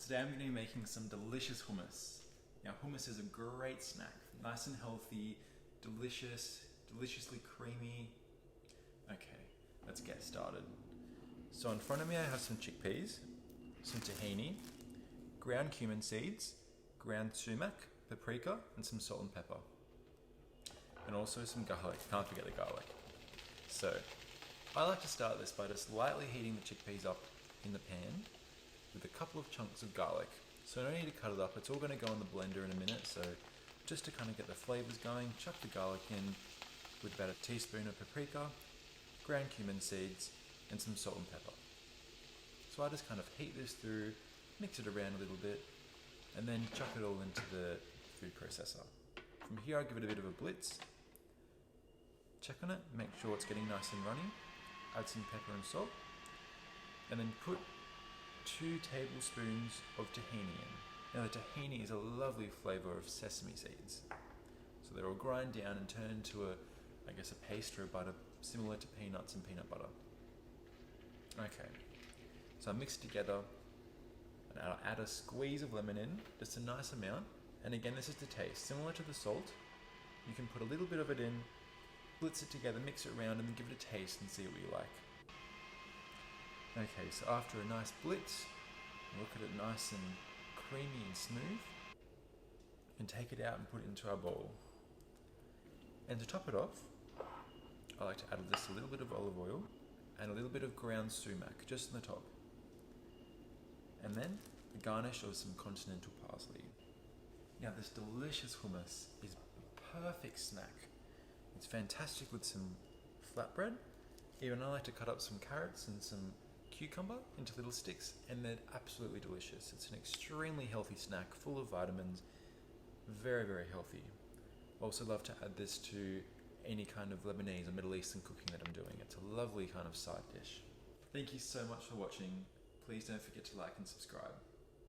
Today I'm going to be making some delicious hummus. Now hummus is a great snack, nice and healthy, delicious, deliciously creamy. Okay, let's get started. So in front of me I have some chickpeas, some tahini, ground cumin seeds, ground sumac, paprika, and some salt and pepper. And also some garlic, can't forget the garlic. So, I like to start this by just lightly heating the chickpeas up in the pan with a couple of chunks of garlic. So no need to cut it up, it's all going to go in the blender in a minute, so just to kind of get the flavors going, chuck the garlic in with about a teaspoon of paprika, ground cumin seeds, and some salt and pepper. So I just kind of heat this through, mix it around a little bit, and then chuck it all into the food processor. From here I give it a bit of a blitz, check on it, make sure it's getting nice and runny, add some pepper and salt, and then put 2 tablespoons of tahini in. Now the tahini is a lovely flavour of sesame seeds. So they're all grind down and turn into a paste or a butter similar to peanuts and peanut butter. Okay, so I mix it together and I'll add a squeeze of lemon in, just a nice amount. And again, this is to taste. Similar to the salt, you can put a little bit of it in, blitz it together, mix it around, and then give it a taste and see what you like. Okay, so after a nice blitz, look at it nice and creamy and smooth, and take it out and put it into our bowl. And to top it off, I like to add just a little bit of olive oil and a little bit of ground sumac, just on the top. And then a garnish of some continental parsley. Now this delicious hummus is a perfect snack. It's fantastic with some flatbread. Even I like to cut up some carrots and some cucumber into little sticks, and they're absolutely delicious. It's an extremely healthy snack, full of vitamins, very, very healthy. Also love to add this to any kind of Lebanese or Middle Eastern cooking that I'm doing. It's a lovely kind of side dish. Thank you so much for watching. Please don't forget to like and subscribe.